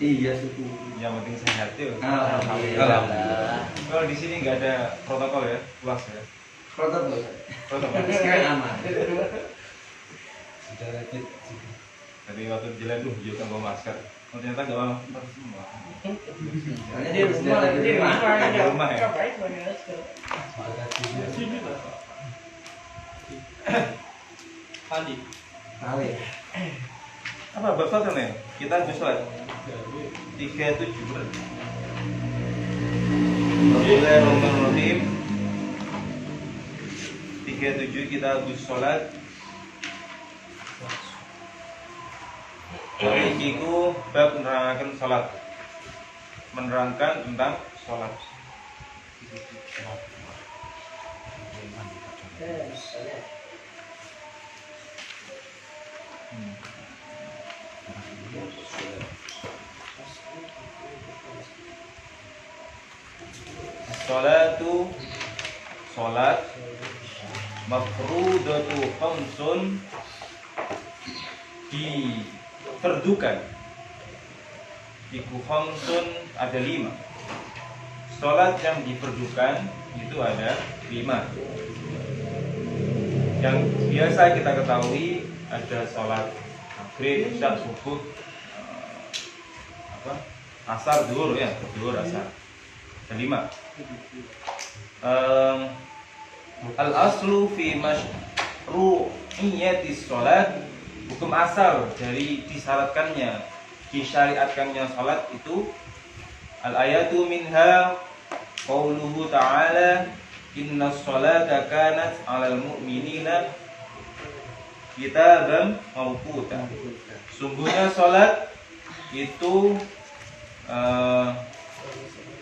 Iya suku. Yang penting sehat tuh. Alhamdulillah. Kalau di sini nggak ada protokol ya, puas ya. Protokol. Protokol. Sekarang aman. Sudah rapid. Tadi waktu jalan tuh juga kan bawa masker. Oh, ternyata nggak bawa masker semua. Soalnya dia sudah ada di rumah. Di rumah ya. Andi. Tahu ya. Apa bapak kan ya? Kita harus sholat 37 berarti. Bismillahirrahmanirrahim. 37 kita harus sholat. Iki ku bab menerangkan sholat. Menerangkan tentang sholat. Sholatu sholat mafrudatu khamsun diperdukan. Iku khamsun ada 5. Sholat yang diperdukan itu ada 5. Yang biasa kita ketahui ada sholat maghrib, isya, subuh, asar, zuhur ya, zuhur, asar. Ada 5. Al-aslu fi masyru'iyyatis sholat, hukum asal dari disyariatkannya sholat itu al-ayatu minha qauluhu ta'ala innas sholata kanat 'alal mu'minina kitaban mawquta. Sungguhnya sholat itu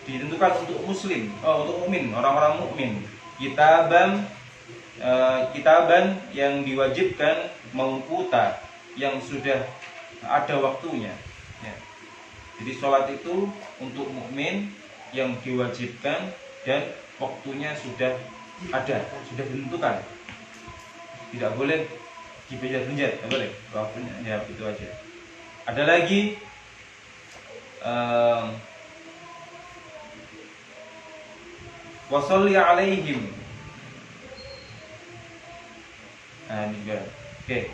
ditentukan untuk muslim, untuk mukmin, orang-orang mukmin. Kitaban yang diwajibkan, mawquta yang sudah ada waktunya. Ya. Jadi sholat itu untuk mukmin yang diwajibkan dan waktunya sudah ada, sudah ditentukan. Tidak boleh dibenjat-benjat, tidak boleh. Waktunya ya itu aja. Ada lagi wasolli alaihim. Nah, ini juga. Oke.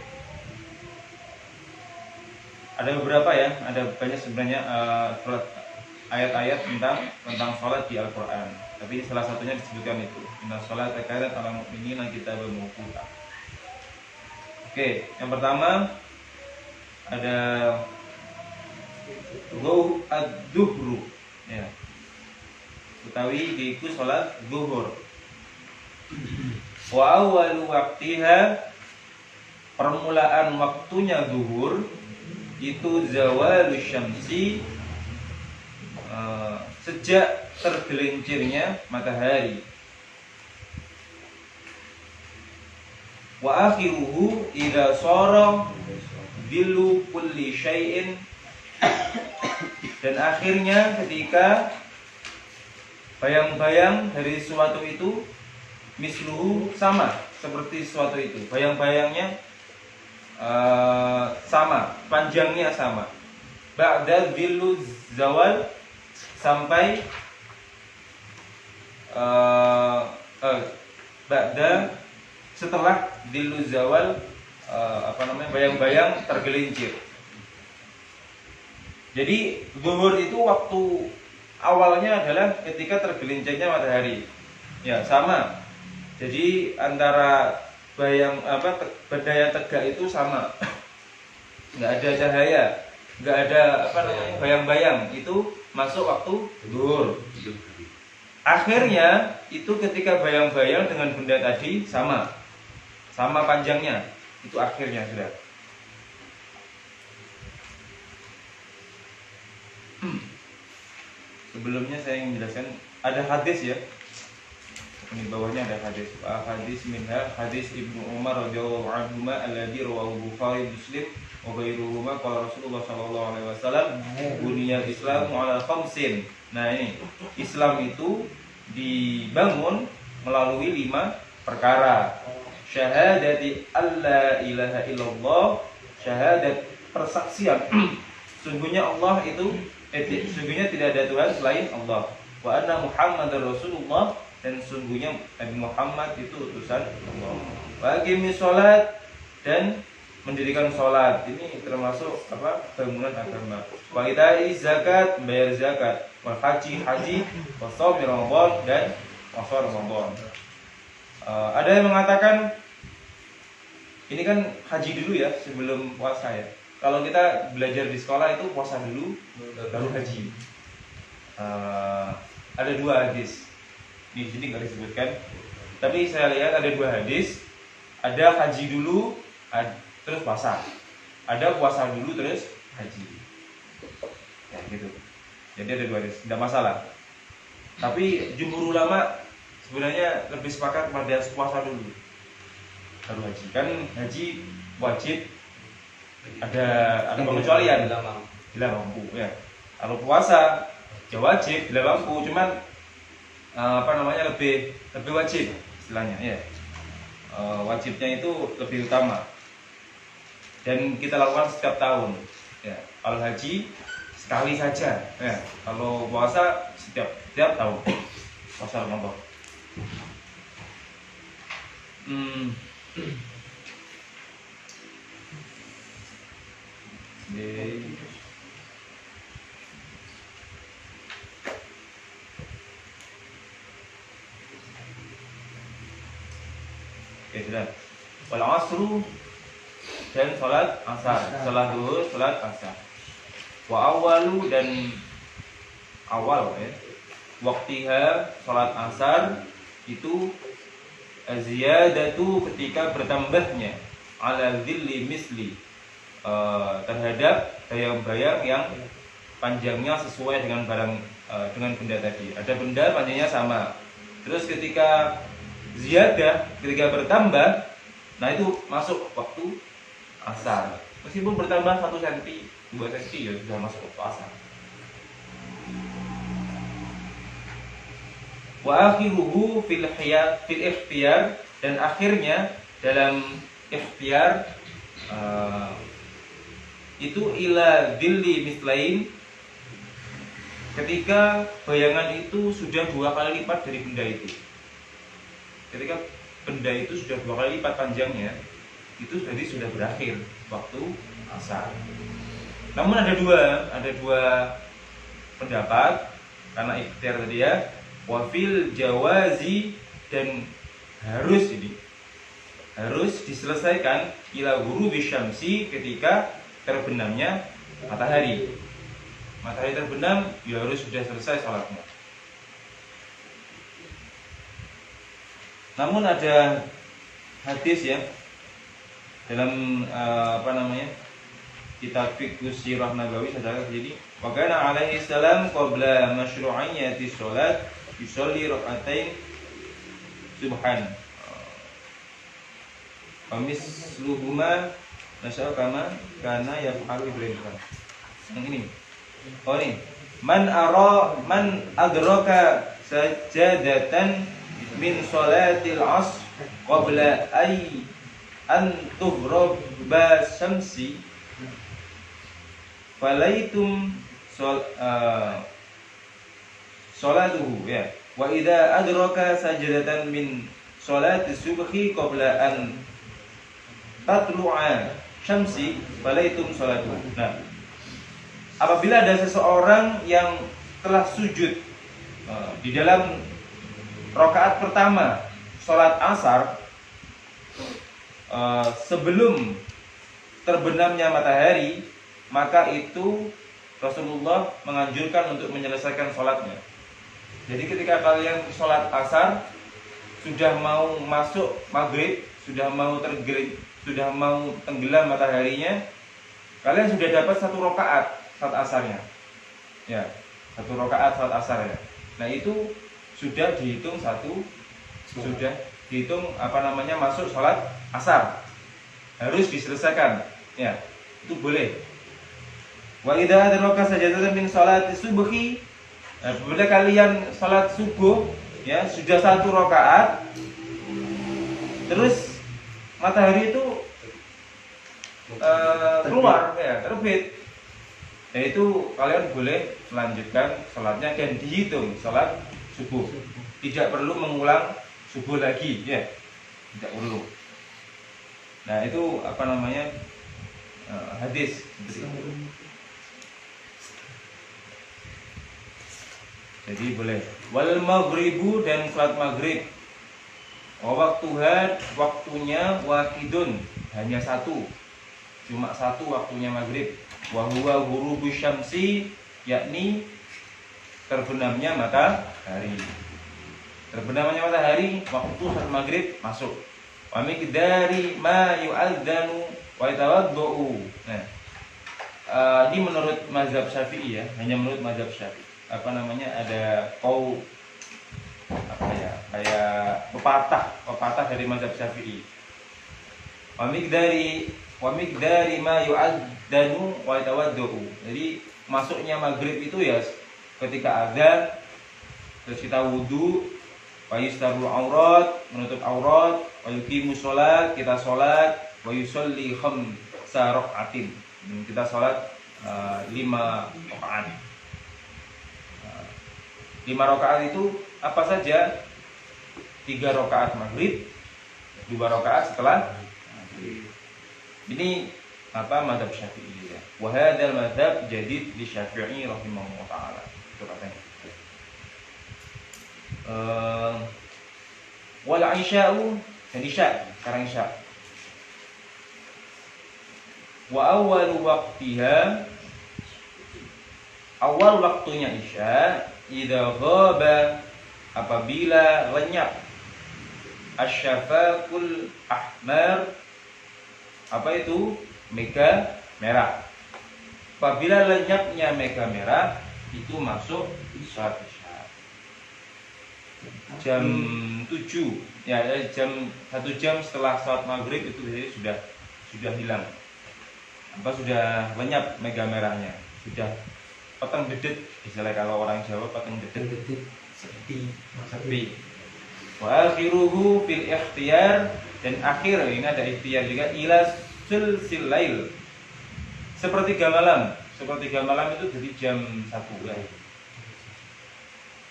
Ada beberapa ya, ada banyak sebenarnya ayat-ayat tentang sholat di Al-Quran. Tapi salah satunya disebutkan itu. Inna sholata kanat 'alal mu'minina kitaban mawquta. Oke, yang pertama ada ad-duhru. Ya. Utawi yaitu sholat zuhur. Wa awwalu waqtiha, permulaan waktunya zuhur itu zawalus syamsi, sejak tergelincirnya matahari. Wa akhiruhu idza shara dhillu kulli syai'in, dan akhirnya ketika bayang-bayang dari suatu itu misluhu, sama seperti suatu itu, bayang-bayangnya sama, panjangnya sama. Ba'da dhillu zawal, sampai ba'da, setelah dhillu zawal, bayang-bayang tergelincir. Jadi zuhur itu waktu awalnya adalah ketika tergelincirnya matahari. Ya, sama. Jadi antara berdaya tegak itu sama. Enggak ada cahaya, enggak ada bayang-bayang, itu masuk waktu zuhur. Akhirnya itu ketika bayang-bayang dengan benda tadi sama panjangnya, itu akhirnya sudah. Sebelumnya saya ingin menjelaskan, ada hadis ya. Ini bawahnya ada hadis. Hadis minha hadis Ibnu Umar radhiyallahu anhuma alladzi rawahu Bukhari Muslim wa ghairuhuma qala Rasulullah sallallahu alaihi wasallam buniyal Islamu ala khamsin. Nah, ini Islam itu dibangun melalui 5 perkara. Syahadati alla ilaha illallah, syahadat persaksian sungguhnya Allah itu sungguhnya tidak ada Tuhan selain Allah. Wa anna Muhammadar Rasulullah, dan sungguhnya Nabi Muhammad itu utusan Allah. Wa aqimis shalat, dan mendirikan sholat. Ini termasuk apa? Bangunan agama. Wa ita'iz zakat, bayar zakat. Wal haji, wa shaum Ramadan, dan puasa Ramadan. Ada yang mengatakan ini kan haji dulu ya sebelum puasa ya. Kalau kita belajar di sekolah itu puasa dulu baru haji. Ada dua hadis di sini nggak disebutkan, tapi saya lihat ada dua hadis. Ada haji dulu terus puasa, ada puasa dulu terus haji, ya gitu. Jadi ada dua hadis, tidak masalah. Tapi jumhur ulama sebenarnya lebih sepakat pada puasa dulu baru haji. Kan haji wajib, ada pengecualian bila mampu ya. Kalau puasa ya wajib bila mampu, cuman lebih wajib istilahnya ya. Wajibnya itu lebih utama dan kita lakukan setiap tahun ya. Kalau haji sekali saja ya. Kalau puasa setiap tahun, puasa Ramadan. Oke, sudah. Wal asru, dan salat asar, salat zuhur, salat asar. Wa awalu, dan awal ya. Waktiha, salat asar itu ziyadatu, ketika bertambahnya ala dhilli misli, terhadap bayang-bayang yang panjangnya sesuai dengan barang dengan benda tadi. Ada benda panjangnya sama. Terus ketika ziyadah, ketika bertambah, nah itu masuk waktu asar. Meskipun bertambah 1 cm, 2 cm ya sudah masuk waktu asar. Wa akhiruhu fil ikhtiyar, dan akhirnya dalam ikhtiar itu ila dhilli mislain, ketika bayangan itu sudah 2 kali lipat dari benda itu. Ketika benda itu sudah 2 kali lipat panjangnya, itu jadi sudah berakhir waktu asar. Namun ada dua pendapat karena ikhtiar tadi ya. Wafil jawazi, dan harus diselesaikan ila ghurubi syamsi, ketika terbenamnya matahari. Matahari terbenam, ya harus sudah selesai salatnya. Namun ada hadis ya dalam kitab fiqh sirah nabawi secara jadi, wa kana alaihi salam qabla masyru'iyyati shalat yusalli rak'atain subhan wa misluhuma nas'a kama kana yaf'alu ibrahim. Yang ini. Oh ini. Man adraka sajadatan min salatil asr qabla an tughraba syamsi falaitum salatuhu ya. Wa idza adraka sajadatan min salati subhi qabla an tatlu'a syamsi falaitum salatuhu. Nah, apabila ada seseorang yang telah sujud di dalam rakaat pertama salat asar sebelum terbenamnya matahari, maka itu Rasulullah menganjurkan untuk menyelesaikan sholatnya. Jadi ketika kalian sholat asar sudah mau masuk maghrib, sudah mau tenggelam mataharinya, kalian sudah dapat 1 rakaat salat asarnya, ya 1 rakaat salat asarnya. Nah itu sudah dihitung masuk sholat asar, harus diselesaikan, ya itu boleh. Wa idza adraka sajadatan min sholati subhi, apabila kalian salat subuh ya sudah 1 rakaat, terus matahari itu keluar ya, terbit. Dan itu kalian boleh melanjutkan sholatnya dan dihitung sholat subuh. Tidak perlu mengulang subuh lagi, ya, tidak perlu. Nah itu apa namanya hadis seperti itu. Jadi boleh. Wal maghribu dan salat maghrib. Waktunya wahidun, hanya satu. Cuma satu waktunya maghrib. Wa huwa ghurubus syamsi, yakni terbenamnya matahari. Terbenamnya matahari waktu salat maghrib masuk. Wa miqdari ma yu'adzanu wa yatawaddu. Nah, ini menurut mazhab Syafi'i ya, hanya menurut mazhab Syafi'i. Apa namanya, ada kayak pepatah dari mazhab Syafi'i. Wa miqdari ma yu'adzanu wa yatawaddu. Jadi masuknya maghrib itu ya ketika azan, terus kita wudu, wa yustarul aurat, menutup aurat, wa yuqimus sholat, kita sholat, wa yusolli khamsa raka'atin, kita sholat 5 rakaat. 5 rakaat itu apa saja? 3 rakaat maghrib, 2 rakaat setelah maghrib. Ini apa mazhab Syafi'i ya. Wa hadzal mazhab jadid li Syafi'i rahimahullah taala. Itu katanya. Wal isya'u, dan isya, sekarang isya. Wa awwalu waqtiha, awal waktunya isya, idza ghaba, apabila lenyap asyafaqul ahmar. Apa itu? Mega merah. Apabila lenyapnya mega merah, itu masuk salat isya. Jam 7 ya, jam 1 jam setelah salat maghrib itu biasanya sudah hilang. Apa, sudah lenyap mega merahnya, sudah peteng dedet, istilah kalau orang Jawa peteng dedet, sepi. Wa akhiruhu fil ikhtiyar, dan akhir ini ada ikhtiyar juga, ila sulsil lail, sepertiga malam. Sepertiga malam itu dari jam 1 ya.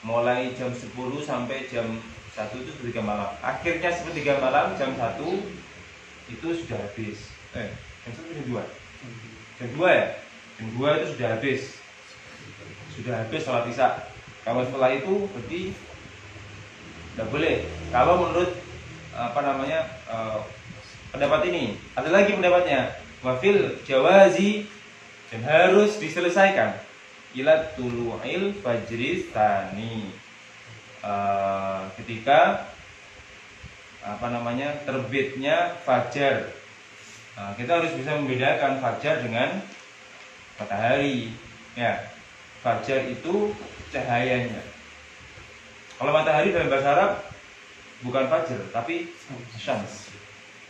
Mulai jam 10 sampai jam 1 itu sepertiga malam. Akhirnya sepertiga malam jam 1 itu sudah habis. Jam 1 jam 2. Jam 2 ya? Jam 2 itu sudah habis. Sudah habis sholat isya. Kalau setelah itu berarti tidak boleh. Kalau menurut apa namanya pendapat ini, ada lagi pendapatnya, wafil jawazi, dan harus diselesaikan ila tulu'il fajris tani, ketika apa namanya terbitnya fajar. Kita harus bisa membedakan fajar dengan matahari ya. Fajar itu cahayanya. Kalau matahari dalam bahasa Arab bukan fajar tapi syams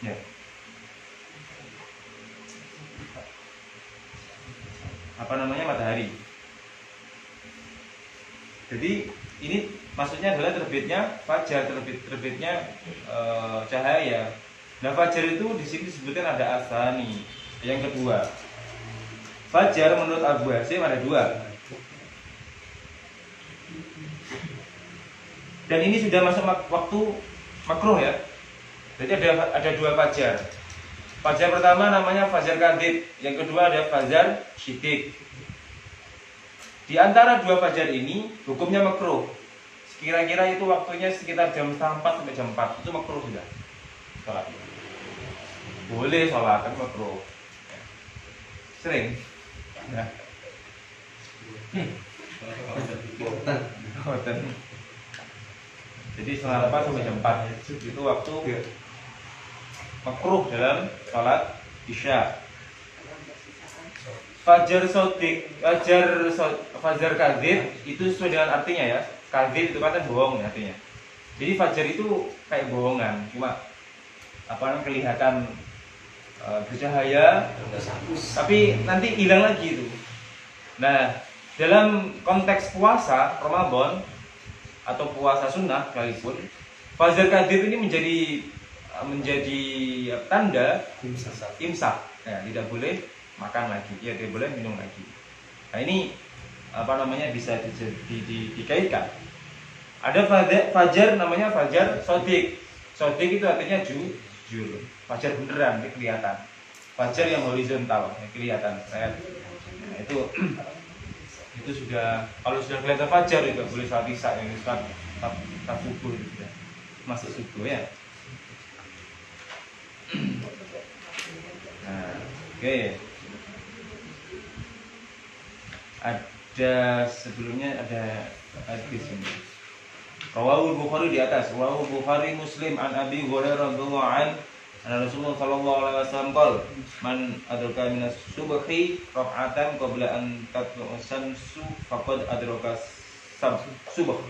ya. Apa namanya, matahari. Jadi ini maksudnya adalah terbitnya fajar, terbitnya cahaya. Nah fajar itu di sini disebutkan ada asani. Yang kedua, fajar menurut Abu Hasyim ada 2. Dan ini sudah masuk waktu makruh ya. Jadi ada 2 fajar. Fajar pertama namanya fajar kadhib, yang kedua ada fajar syidik. Di antara 2 fajar ini hukumnya makruh. Kira-kira itu waktunya sekitar jam 4 sampai jam 4. Itu makruh sudah. Sholat. Boleh sholat, tapi makruh. Sering. Nah. Jadi setengah 4 sampai jam 4 itu waktu makruh dalam sholat isya. Fajar sodik, fajar kadzib itu sesuai dengan artinya ya. Kadzib itu kata bohong artinya. Jadi fajar itu kayak bohongan, cuma apa namanya kelihatan bercahaya, tapi nanti hilang lagi itu. Nah, dalam konteks puasa Ramadan atau puasa sunnah sekalipun, fajar kadzib ini menjadi tanda imsak. Ya, tidak boleh makan lagi, ya tidak boleh minum lagi. Nah ini apa namanya bisa dikaitkan. Ada fajar namanya fajar sodik. Sodik itu artinya jujur. Fajar beneran, kelihatan. Fajar yang horizontal, kelihatan. Nah, itu sudah, kalau sudah kelihatan fajar itu boleh saat isya, yang saat subuh itu sudah masuk subuh ya. Nah, oke. Ada sebelumnya ada hadis ini. Rawahul Bukhari di atas. Rawahul Bukhari Muslim an Abi Hurairah radhiyallahu anhu anna Rasulullah sallallahu alaihi wasallam qala man adraka minas subhi raq'atan qabla an tatlu'a syamsu faqad adraka subh.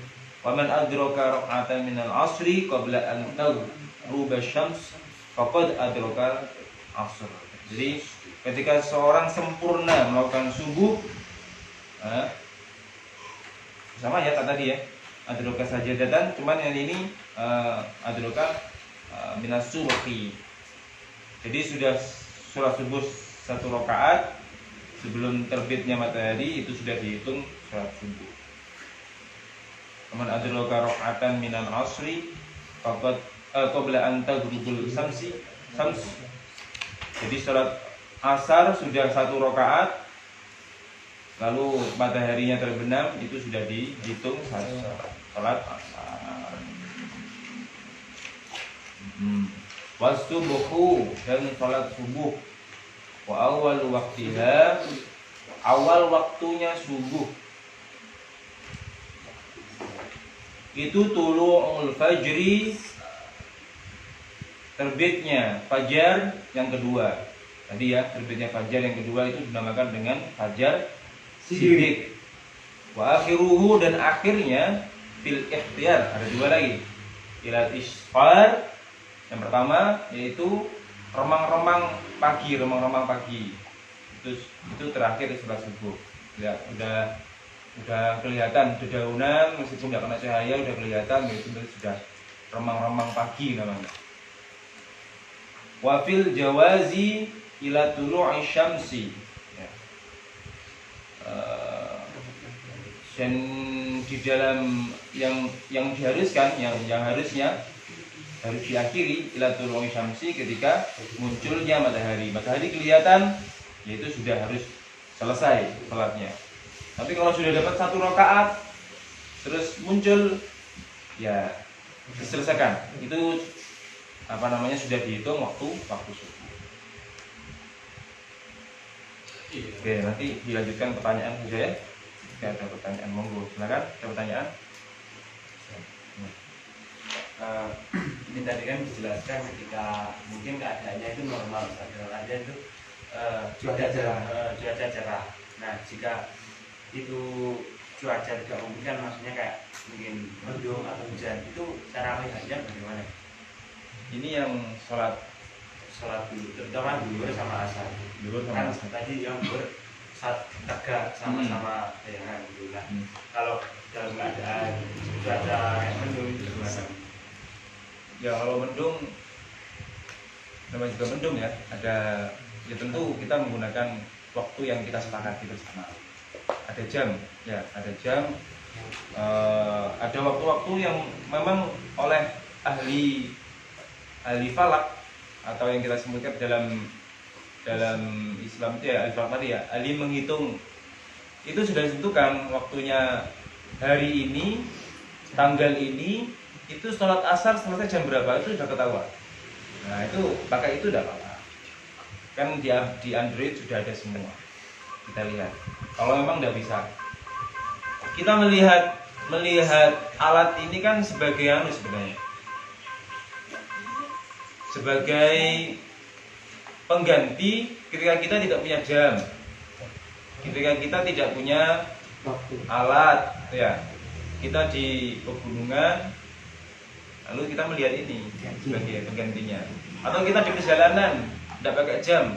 Wa man adraka raq'atan minal asri qabla an taghruba syams faqad adraka asr. Jadi ketika seorang sempurna melakukan subuh, sama ya tadi ya, adroka sajadatan, cuman yang ini adroka minas subhi. Jadi sudah sholat subuh 1 rakaat sebelum terbitnya matahari, itu sudah dihitung sholat subuh. Kemudian adroka rakaatan minal asri faqad qabla an taghrubul syams. Jadi sholat asar sudah 1 rakaat, lalu mataharinya terbenam, itu sudah dihitung sholat asar. Wasubuhu, dan sholat subuh. Wa awal waktiha, awal waktunya subuh itu tulu'ul fajri, terbitnya fajar yang kedua. Tadi ya, terbitnya fajar yang kedua itu dinamakan dengan fajar sidik. Wa akhiruhu, dan akhirnya fil ikhtiyar, ada 2 lagi. Ilal isfar, yang pertama yaitu remang-remang pagi. Itu terakhir sholat subuh. Ya, udah kelihatan dedaunan, meskipun tidak kena cahaya udah kelihatan, itu sudah remang-remang pagi namanya. Wa fil jawazi ila tulu'i syamsi. Dan di dalam yang diharuskan, yang harusnya harus diakhiri ila tulu'i syamsi, ketika munculnya matahari. Matahari kelihatan, yaitu sudah harus selesai salatnya. Tapi kalau sudah dapat 1 rakaat terus muncul, ya diselesaikan. Itu apa namanya, sudah dihitung waktu subuh. Oke, nanti dilanjutkan pertanyaan saja ya. Jika ada pertanyaan, monggo silakan. Ada pertanyaan? Ini tadi kan dijelaskan ketika mungkin keadaannya itu normal, keadaannya itu cuaca cerah. Nah, jika itu cuaca tidak memungkinkan, maksudnya kayak mungkin mendung atau hujan, itu cara melihatnya bagaimana? Ini yang sholat dulu, terutama duhur sama asar. Kan tadi yang saat tegak sama-sama bayangan gitu lah. Kalau dalam keadaan cuaca kayak mendung itu gimana? Ya kalau mendung, namanya juga mendung ya, ada ya tentu kita menggunakan waktu yang kita sepakati bersama. Ada jam, ya ada jam. Ada waktu-waktu yang memang oleh ahli falak, atau yang kita sebutkan dalam Islam itu ya ahli falak tadi ya, ahli menghitung, itu sudah ditentukan waktunya. Hari ini, tanggal ini, itu sholat asar selesai jam berapa, itu sudah ketahuan. Nah itu pakai itu tidak apa-apa. Kan di Android sudah ada semua. Kita lihat. Kalau memang tidak bisa, kita melihat alat ini kan sebagai sebenarnya sebagai pengganti ketika kita tidak punya jam, ketika kita tidak punya alat ya, kita di pegunungan, lalu kita melihat ini sebagai penggantinya. Atau kita di perjalanan tidak pakai jam,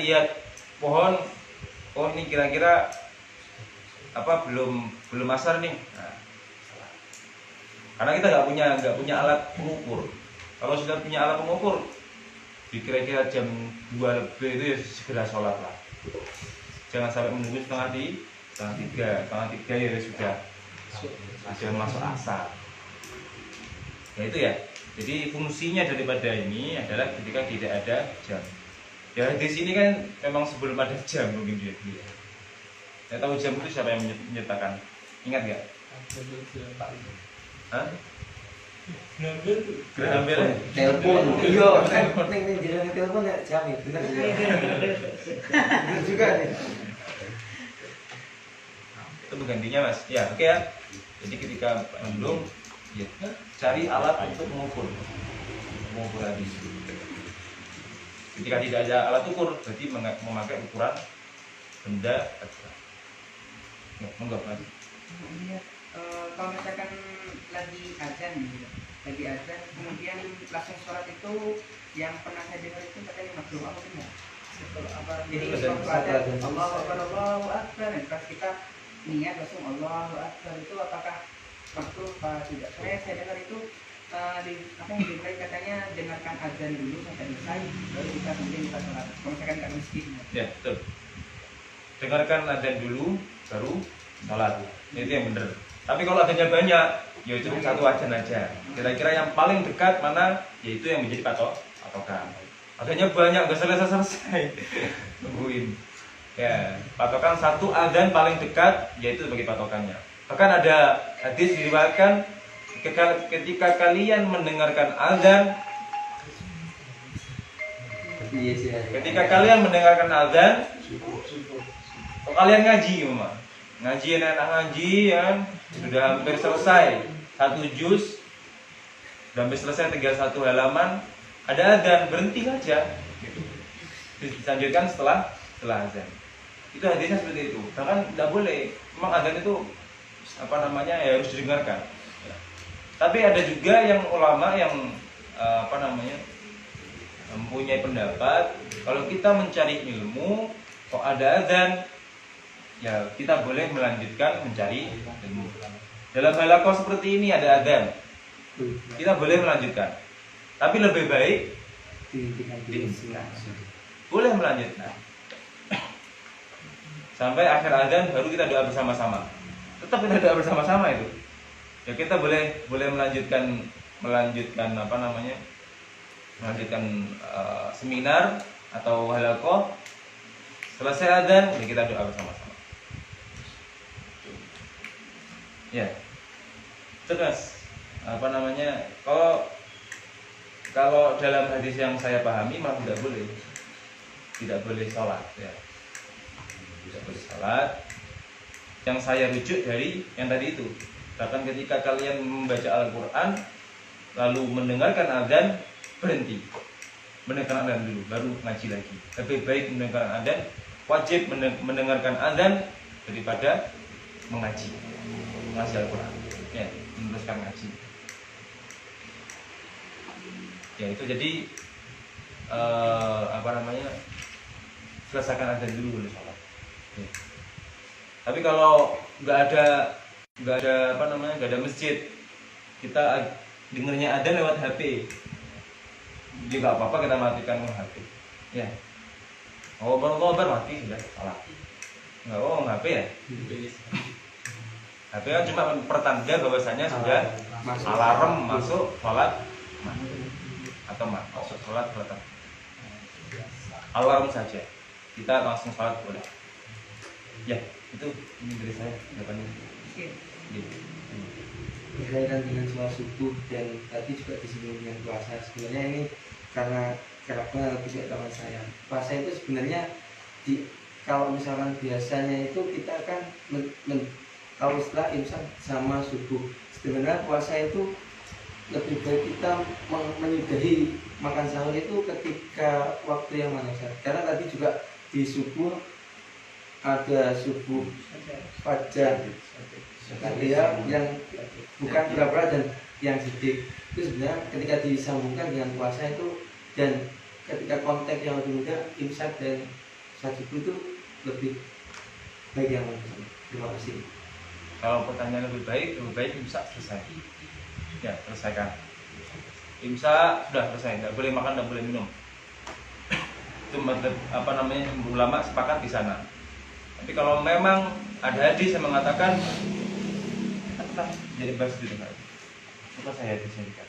lihat pohon, oh ini kira-kira belum asar nih. Nah, karena kita nggak punya alat pengukur. Kalau sudah punya alat pengukur, di kira-kira jam 2 lebih itu ya segera sholat lah. Jangan sampai menunggu setengah tiga ya sudah masuk asar. Ya itu ya. Jadi fungsinya daripada ini adalah ketika tidak ada jam. Ya di sini kan memang sebelum ada jam mungkin dia. Saya tahu jam itu siapa yang menyertakan? Ingat nggak? Hah? Graham Bell. Telepon. Iya, ning jenenge telepon ya jam ya, bener juga. Bener juga nih. Itu penggantinya Mas. Ya, oke ya. Jadi ketika belum ya, cari alat untuk mengukur habis. Ketika tidak ada alat ukur, berarti memakai ukuran benda tegak. Ya, monggo Mas. Lihat, kalau misalkan lagi azan gitu, kemudian langsung sholat itu yang pernah saya dengar itu katanya makruh apa benar? Jadi waktu azan Allahu Akbar, dan pas kita niat langsung Allahu Akbar itu apakah makruh apa tidak? Saya dengar itu di apa yang diberi katanya dengarkan azan dulu sampai selesai baru kita kemudian kita sholat. Kalau misalkan nggak miskin. Ya, betul. Dengarkan azan dulu baru sholat. Itu yang benar. Tapi kalau adanya banyak, ya itu satu azan aja. Kira-kira yang paling dekat mana? Yaitu yang menjadi patokan. Adanya banyak, nggak selesai. Tungguin. Ya, patokan satu azan paling dekat, yaitu sebagai patokannya. Bahkan ada hadis diriwayatkan ketika kalian mendengarkan azan, ketika kalian mendengarkan azan, kalian ngaji, Mama. Ngaji anak ngaji ya, sudah hampir selesai satu juz, sudah hampir selesai tinggal satu halaman, ada azan, berhenti aja gitu. Dilanjutkan setelah azan. Itu hadisnya seperti itu. Bahkan tidak boleh, memang azan itu apa namanya ya, harus didengarkan. Tapi ada juga yang ulama yang apa namanya mempunyai pendapat kalau kita mencari ilmu kok ada azan, ya kita boleh melanjutkan mencari ilmu. Dalam halaqah seperti ini ada azan, kita boleh melanjutkan. Tapi lebih baik dihentikan. Boleh melanjutkan sampai akhir azan baru kita doa bersama-sama. Tetap kita doa bersama-sama itu. Ya kita boleh melanjutkan apa namanya? Melanjutkan seminar atau halaqah. Selesai azan, ya kita doa bersama-sama. Ya, terus apa namanya? Kalau dalam hadis yang saya pahami malah tidak boleh sholat. Ya, tidak boleh sholat. Yang saya rujuk dari yang tadi itu. Bahkan ketika kalian membaca Al-Quran lalu mendengarkan azan, berhenti. Mendengarkan azan dulu, baru ngaji lagi. Lebih baik mendengarkan azan, wajib mendengarkan azan daripada mengaji Al-Quran. Ya, meneruskan ngaji. Ya itu jadi apa namanya, selesaikan azan dulu sholat. Ya. Tapi kalau nggak ada apa namanya, nggak ada masjid, kita dengernya azan lewat HP. Jadi nggak apa-apa kita matikan HP. Ya. Ngobrol mati sudah salah. Nggak HP ya. HP kan cuma pertanda bahwasanya sudah alarm masuk sholat atau masuk sholat berapa? Alarm saja, kita langsung sholat boleh. Ya, itu ini dari saya jawabannya. Berkaitan dengan sholat subuh dan tadi juga disebut dengan puasa. Sebenarnya ini karena kenapa tidak kawan saya. Puasa itu sebenarnya kalau misalkan biasanya itu kita kan kalau setelah imsak sama subuh, sebenarnya puasa itu lebih baik kita menyudahi makan sahur itu ketika waktu yang mana saja. Karena tadi juga di subuh ada subuh fajar, ya, yang bukan berapa dan yang sedikit. Itu sebenarnya ketika disambungkan dengan puasa itu dan ketika konteks yang lebih mudah, imsak dan saat subuh itu lebih baik yang mana. Terima kasih. Kalau pertanyaan lebih baik imsak selesai. Ya, selesaikan. Imsak sudah selesai, nggak boleh makan, nggak boleh minum. itu mazhab ulama sepakat di sana. Tapi kalau memang ada hadis yang mengatakan tetap jadi bahas itu kan. Apa saya hadisnya kan.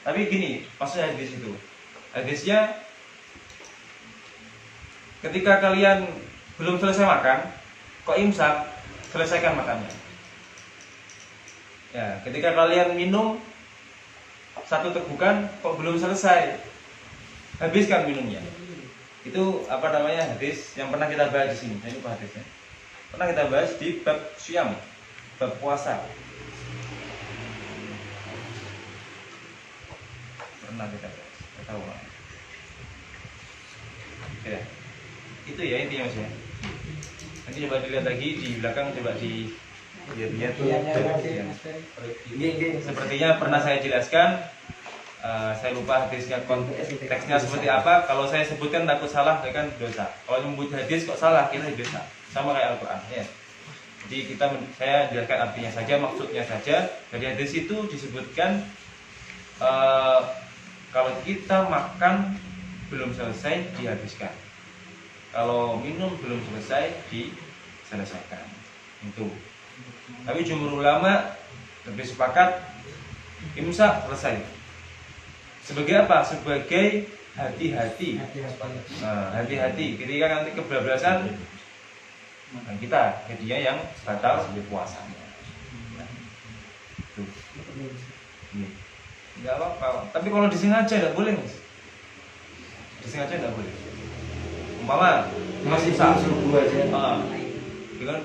Tapi gini, maksudnya hadis itu. Hadisnya ketika kalian belum selesai makan, kok imsak, selesaikan makannya. Ya, ketika kalian minum satu tegukan kok belum selesai, habiskan minumnya. Itu hadis yang pernah kita bahas di sini. Saya lupa hadisnya. Pernah kita bahas di bab syam, bab puasa. Pernah kita bahas. Saya tahu. Ya. Itu ya intinya Mas ya. Nanti coba dilihat lagi di belakang, coba lihat. Sepertinya pernah saya jelaskan. Saya lupa hadisnya konteksnya seperti apa. Kalau saya sebutkan takut salah, saya kan dosa. Kalau nyebut hadis kok salah, kita dosa. Sama kayak Al-Quran ya. Jadi saya jelaskan artinya saja, maksudnya saja. Dari hadis itu disebutkan kalau kita makan belum selesai, dihabiskan. Kalau minum belum selesai, diselesaikan. Itu. Tapi jumhur ulama lebih sepakat imsak selesai. Sebagai apa? Sebagai hati-hati. Hati-hati. Ketika nanti kebablasan, kita jadinya yang batal sebagai puasanya. Tuh. Enggak apa-apa. Tapi kalau disengaja tidak boleh, Mas. Disengaja tidak boleh. Umpama Masih imsak subuh aja.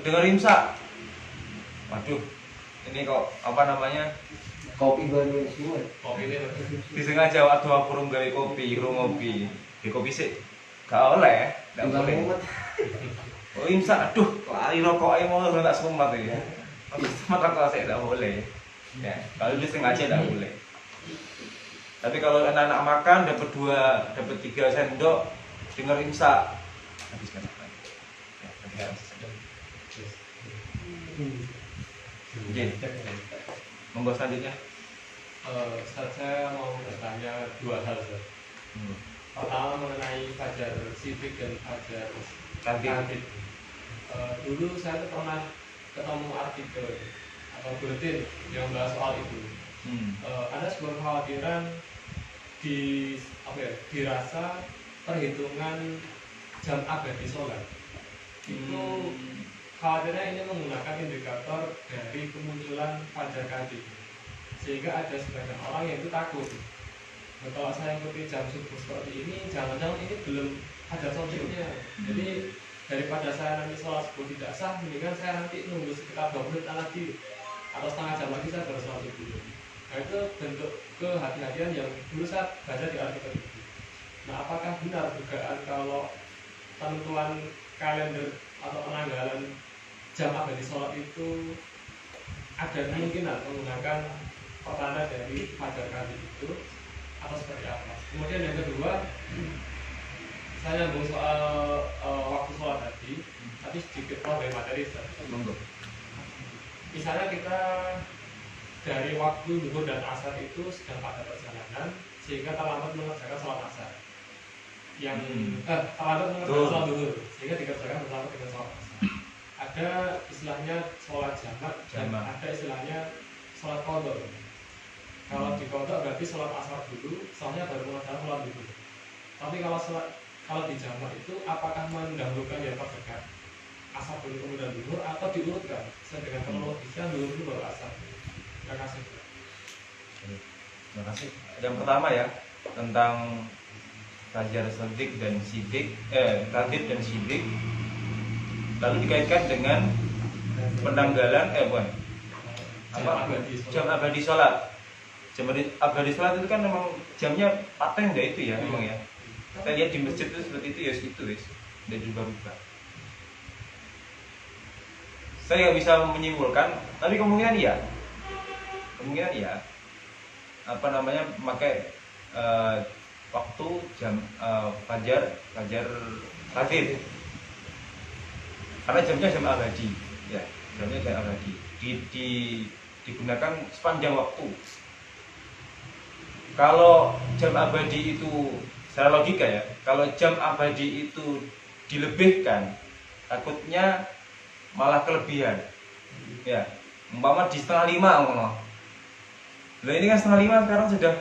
Dengar imsak. Waduh, ini kok Kopi baru semua. disengaja waktu aku urung gawe kopi, ngopi. Di kopi sih gak oleh, gak boleh. Oh imsak, aduh, kok ari rokoknya mau tak semat ini. Semat rokok saya gak boleh. Ya, kalau disengaja gak boleh. Tapi kalau anak-anak makan dapat 3 sendok, dengar imsak, habiskan makan. Ya, monggo selanjutnya. Saya mau bertanya 2 hal. Pertama mengenai fajar sibik dan fajar kandik. Dulu saya pernah ketemu artikel atau bulletin yang bahas soal itu. Ada sebuah kekhawatiran dirasa perhitungan jam abadi sholat itu khawatirnya ini menggunakan indikator dari kemunculan fajar kandik, sehingga ada sebagian orang yang itu takut. Nah, kalau saya ikuti jam subuh seperti ini, jangan-jangan ini belum fajar sholatnya. Jadi daripada saya nanti sholat subuh tidak sah, mendingan saya nanti nunggu sekitar 20 menit lagi atau setengah jam lagi saya baru sholat subuh. Nah, itu bentuk kehati-hatian yang dulu saya baca di artikel itu. Nah, apakah benar dugaan kalau tentuan kalender atau penanggalan jam abadi sholat itu ada kemungkinan menggunakan pertanda dari fajar kandik itu atau seperti apa? Kemudian yang kedua, saya nyambung soal waktu sholat tadi, tapi sedikit dari materi. Misalnya kita dari waktu zuhur dan asar itu sedang pada perjalanan sehingga terlambat mengerjakan sholat asar. Yang terlambat mengerjakan sholat zuhur sehingga dikerjakan bersama dengan sholat asar. Ada istilahnya sholat jamak dan ada istilahnya sholat qadha. Kalau di qadha berarti sholat asar dulu, soalnya baru mengerjakan sholat zuhur. Tapi kalau di jamak itu apakah mendahulukan yang terdekat asar dulu kemudian zuhur atau diurutkan dengan kronologisnya zuhur dulu baru asar? Terima kasih. Terima kasih. Yang pertama ya tentang fajar sodik dan sidik, kandik dan sidik, lalu dikaitkan dengan penanggalan jam abadi sholat. Jam abadi sholat itu kan memang jamnya paten ya itu ya memang ya. Kita lihat di masjid itu seperti itu ya itu wis, dan berubah-ubah. Saya nggak bisa menyimpulkan, tapi kemungkinan iya. Memakai waktu jam fajar kandik. Karena jamnya jam abadi, ya, jamnya jam abadi. Digunakan sepanjang waktu. Kalau jam abadi itu secara logika ya, kalau jam abadi itu dilebihkan, takutnya malah kelebihan. Ya, umpama di 4:30 ngono. Lah ini kan 4:30 sekarang sudah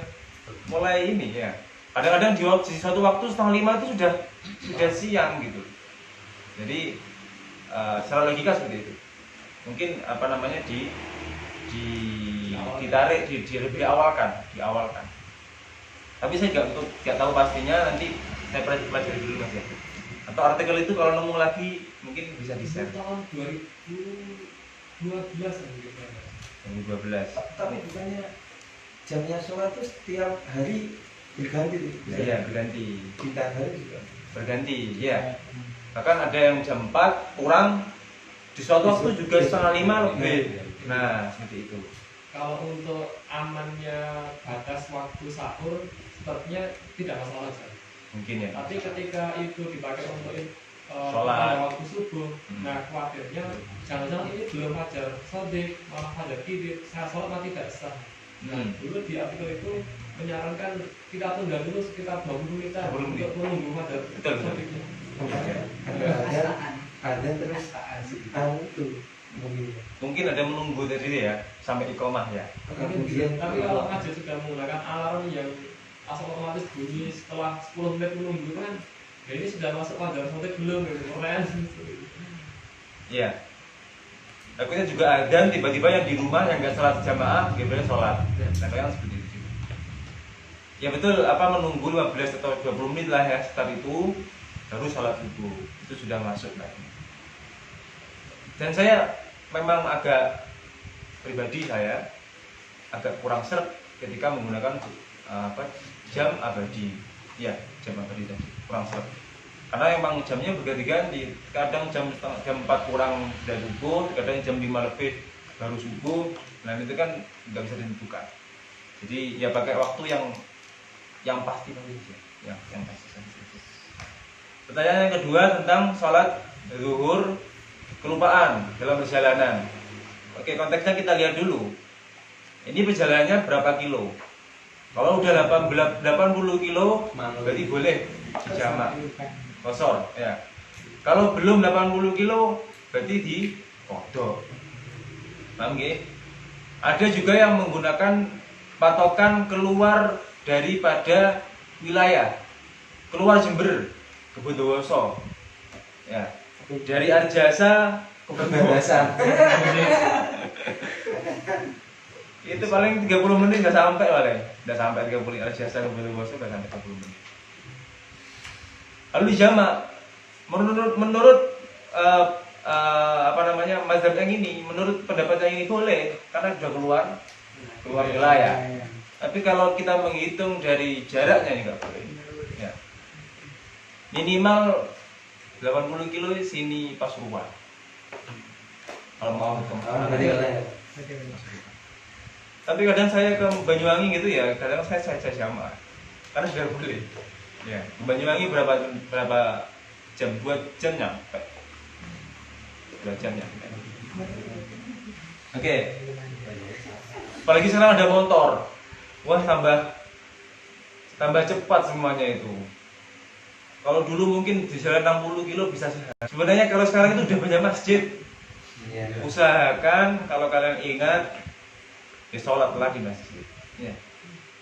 mulai ini ya. Kadang-kadang di suatu waktu 4:30 itu sudah siang gitu. Jadi secara logika seperti itu. Mungkin apa namanya ditarik lebih diawalkan. Tapi saya nggak tahu pastinya, nanti saya pelajari dulu Mas ya. Atau artikel itu kalau nemu lagi mungkin bisa di-share. Tahun 2012 mungkin. 2012. Tapi bukannya jamnya sholat itu setiap hari berganti tuh? Iya, berganti. Kita hari juga Berganti, ya. Bahkan ada yang jam 4 kurang, di suatu waktu juga 4:30 lebih. Nah, seperti itu. Kalau untuk amannya batas waktu sahur, sepertinya tidak masalah Jan. Mungkin ya. Tapi ketika itu dipakai untuk Sholat. pada waktu subuh, nah khawatirnya jangan-jangan ini belum fajar sodik, malah fajar kidit, saya sholat mati tidak sah. Nah, dulu di artikel itu menyarankan kita tunda dulu sekitar 20 menit 20 menit. untuk menunggu fajar Betul. sodiknya. ada terus itu Mungkin ada menunggu tadi ya sampai iqomah ya. kemudian Tapi kalau fajar sudah menggunakan alarm yang asal otomatis bunyi setelah 10 menit menunggu kan, ya ini sudah masuk fajar sodik belum gitu, pertanyaan. Iya. Takutnya juga adzan tiba-tiba yang di rumah yang nggak sholat jamaah, dia boleh sholat. Nah, kan seperti itu. Ya betul, apa menunggu 15 atau 20 menit lah ya, setelah itu baru sholat subuh. Itu sudah masuk lagi. Dan saya memang pribadi saya agak kurang seret ketika menggunakan jam abadi. Ya, jam abadi tadi kurang seret. Karena emang jamnya berganti-ganti, kadang jam 4 kurang sudah subuh, kadang jam 5 lebih baru subuh. Nah itu kan nggak bisa ditentukan. Jadi ya pakai waktu yang pasti saja, yang pasti saja. Pertanyaan yang kedua tentang sholat zuhur kelupaan dalam perjalanan. Oke, konteksnya kita lihat dulu. Ini perjalanannya berapa kilo? Kalau udah 80 kilo, berarti boleh dijamak. Kosor ya. Kalau belum 80 kilo berarti di kodok. Paham nggih? Ada juga yang menggunakan patokan keluar daripada wilayah. Keluar Jember ke Bondowoso. Ya. Dari Arjasa ke Bondowoso. Itu paling 30 menit nggak sampai paling. Nggak sampai 30 menit Arjasa ke Bondowoso nggak sampai 30 menit. Lalu dijamak menurut mazhab yang ini, menurut pendapat yang ini boleh karena sudah keluar wilayah. Tapi kalau kita menghitung dari jaraknya ini nggak boleh. Ya. Minimal 80 kilo sini Pasuruan. Kalau mau ke Tapi kadang saya ke Banyuwangi gitu ya, kadang saya jamak karena sudah boleh. Ya, Banyuwangi berapa jam? 2 jam nyampe. 2 jam nyampe. Oke. Apalagi sekarang ada motor. Wah, tambah cepat semuanya itu. Kalau dulu mungkin di jalan 60 kilo bisa sehat. Sebenarnya kalau sekarang itu udah banyak masjid. Usahakan kalau kalian ingat ya sholatlah di masjid. Ya.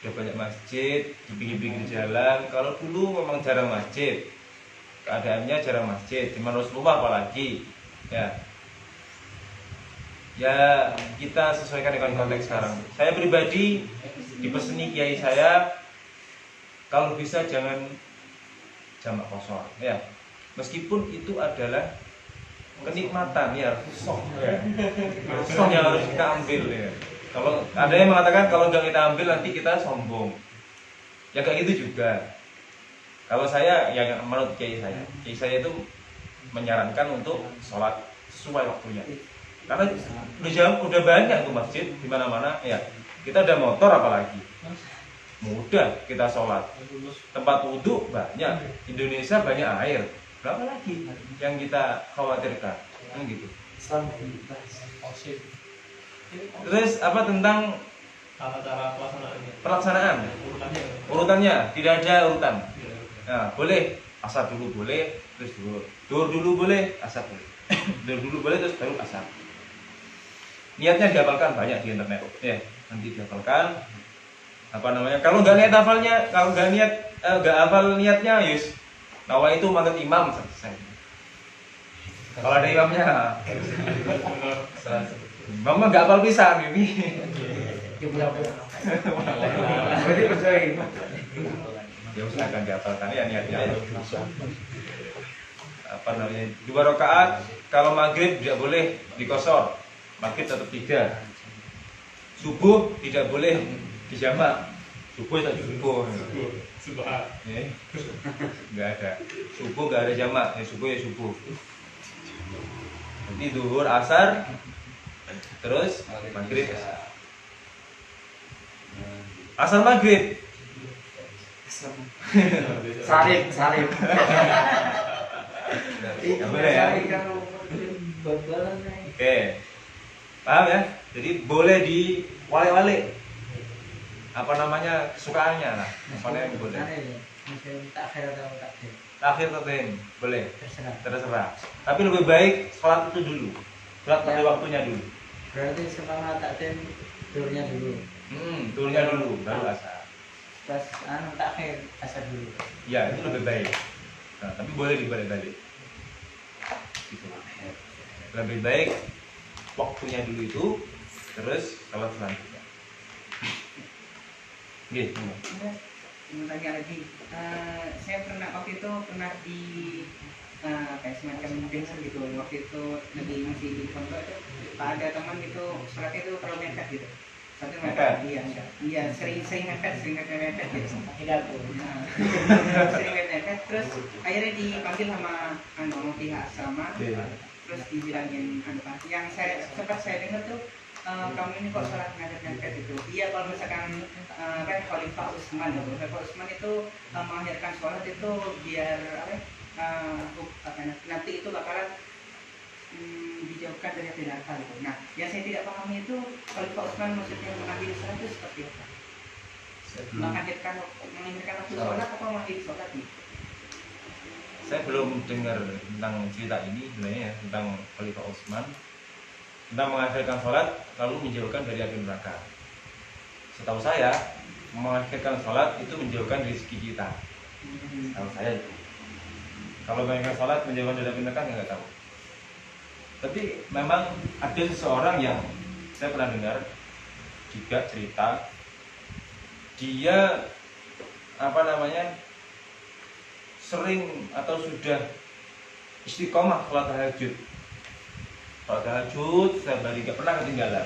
Ada banyak masjid di pinggir-pinggir jalan. Kalau dulu memang jarang masjid, keadaannya jarang masjid, di Rasulullah apalagi, ya kita sesuaikan dengan konteks sekarang. Saya pribadi dipeseni kiai saya, kalau bisa jangan jamak kosor, ya. Meskipun itu adalah kenikmatan, ya, rusoh yang harus kita ambil, ya. Kalau ada yang mengatakan kalau nggak kita ambil nanti kita sombong, ya kayak gitu juga. Kalau saya, yang menurut kiai saya itu menyarankan untuk sholat sesuai waktunya. Karena udah banyak tuh masjid di mana-mana, ya. Kita ada motor apalagi, mudah kita sholat. Tempat wudhu banyak, Indonesia banyak air, berapa lagi yang kita khawatirkan, kan gitu. Terus apa tentang Tata cara pelaksanaan? urutannya Urutannya tidak ada urutan. Nah, boleh asar dulu boleh, terus duhur dulu boleh, asar boleh. Duhur dulu boleh terus baru asar. Niatnya dihafalkan banyak di internet. Ya, nanti dihafalkan. Apa namanya? Kalau nggak niat hafalnya, kalau nggak hafal niatnya, yus nawa itu manut imam selesai. Kalau ada imamnya, mama nggak hafal bisa, Bibi. Berarti percaya. Ya usahakan dihafalkan ya niatnya. Apa namanya? 2 rakaat. Kalau maghrib tidak boleh dikosor. Maghrib tetap 3. Subuh tidak boleh dijamak. Subuh tak subuh. Subhan. Nggak ada. Subuh nggak ada jamak. Ya subuh ya subuh. Nanti duhur asar. Terus maghrib. Asar maghrib. Salib. Nggak boleh ya. Oke. Paham ya? Jadi boleh di wale-wale. Apa namanya? Kesukaannya lah. Apa namanya boleh. Takhir takhir boleh. Terserah. Tapi lebih baik sholat itu dulu. Sholat pada waktunya dulu. Berarti selama takdim turunnya dulu. Turunnya dulu baru asar. Pas takhir asar dulu. Ya, itu lebih baik. Nah, tapi boleh dibalik-balik. Gitu. Lebih baik waktunya dulu itu, terus sholat selanjutnya. Gitu. Mau tanya lagi, saya waktu itu pernah di kayak semacam bensin gitu. Waktu itu lagi masih di pondok itu, ada teman gitu, sholatnya itu terlalu mepet gitu. Satu mepet, iya sering mepet gitu. Tidak sering mepet, terus akhirnya dipanggil sama pihak asrama, terus dibilangin yang sempat saya dengar tuh, kamu ini kok sholat mepet itu. Iya, kalau misalkan kan Khalifah Utsman itu, Khalifah Utsman itu mengakhirkan sholat itu biar nanti itu bakalan dijauhkan dari api neraka gitu. Nah, yang saya tidak pahami itu Khalifah Utsman maksudnya mengakhiri sholat itu seperti apa? Mengakhirkan waktu sholat atau mengakhiri sholat gitu? Saya belum dengar tentang cerita ini sebenarnya ya, tentang Khalifah Utsman tentang mengakhirkan sholat lalu menjauhkan dari api neraka. Setahu saya mengakhirkan sholat itu menjauhkan rezeki kita. Setahu saya itu. Kalau mengakhirkan sholat menjauhkan dari api neraka nggak tahu. Tapi memang ada seseorang yang saya pernah dengar juga cerita, dia sering atau sudah istiqomah sholat tahajud. Sholat tahajud setiap hari nggak pernah ketinggalan.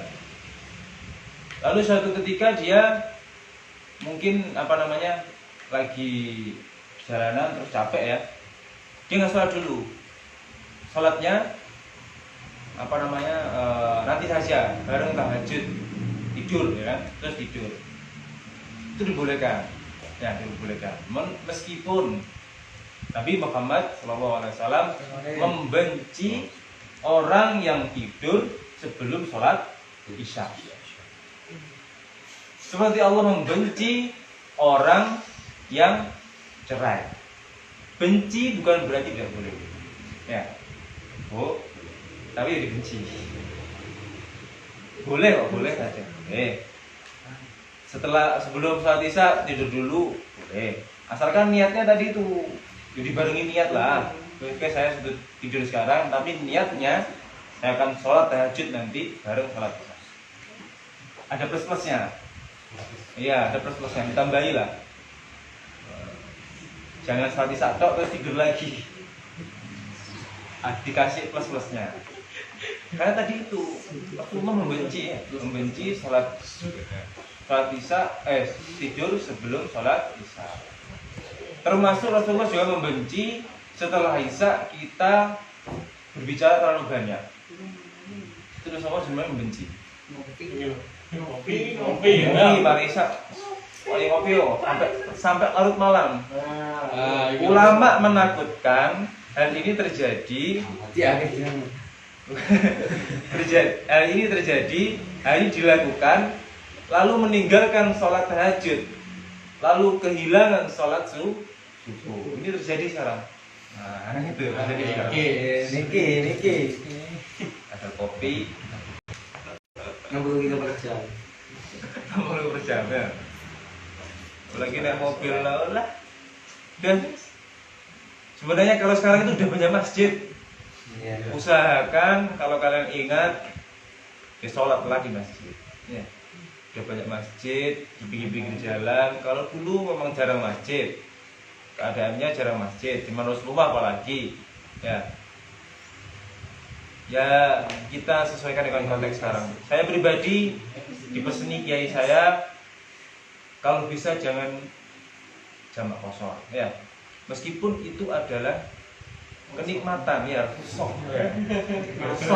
Lalu suatu ketika dia mungkin lagi jalanan terus capek ya, dia nggak sholat dulu. Sholatnya nanti saja bareng tahajud, tidur ya kan, terus tidur. Itu dibolehkan. Ya, dibolehkan. Meskipun Nabi Muhammad SAW membenci orang yang tidur sebelum sholat Isya. Seperti Allah membenci orang yang cerai. Benci bukan berarti tidak boleh. Ya. Tapi dibenci. Boleh kok, boleh saja. Sebelum sholat Isya tidur dulu, boleh. Asalkan niatnya tadi itu, jadi barengi niat lah. Oke, saya sudah tidur sekarang, tapi niatnya saya akan sholat tahajud nanti bareng sholat Isya. Ada plus-plusnya. Iya, ada plus-plusnya. Ditambahi lah. Jangan sholat Isya tok terus tidur lagi. Dikasih plus-plusnya. Karena tadi itu Rasulullah membenci sholat Isya, tidur sebelum sholat Isya. Termasuk Rasulullah juga membenci setelah Isya kita berbicara terlalu banyak. Itu Rasulullah sebenarnya membenci. Ngopi pada Isya, ngopi sampai larut malam. Ulama menakutkan hal ini terjadi hal ini dilakukan lalu meninggalkan sholat tahajud, lalu kehilangan sholat subuh, subuh. Ini terjadi sekarang. Nah, itu terjadi sekarang. Niki. Ada kopi, 60 kilo per jam. mau berjam ya. Apalagi naik mobil lah. Dan sebenarnya kalau sekarang itu udah banyak masjid. Iya. Usahakan kalau kalian ingat, ya sholatlah di masjid. Ya. Udah banyak masjid di pinggir-pinggir jalan. Kalau dulu memang jarang masjid, keadaannya jarang masjid. Di Rasulullah apalagi, ya. Ya kita sesuaikan dengan konteks sekarang. Saya pribadi dipeseni kiai saya, kalau bisa jangan jamak kosor, ya. Meskipun itu adalah kenikmatan, ya, khusyuk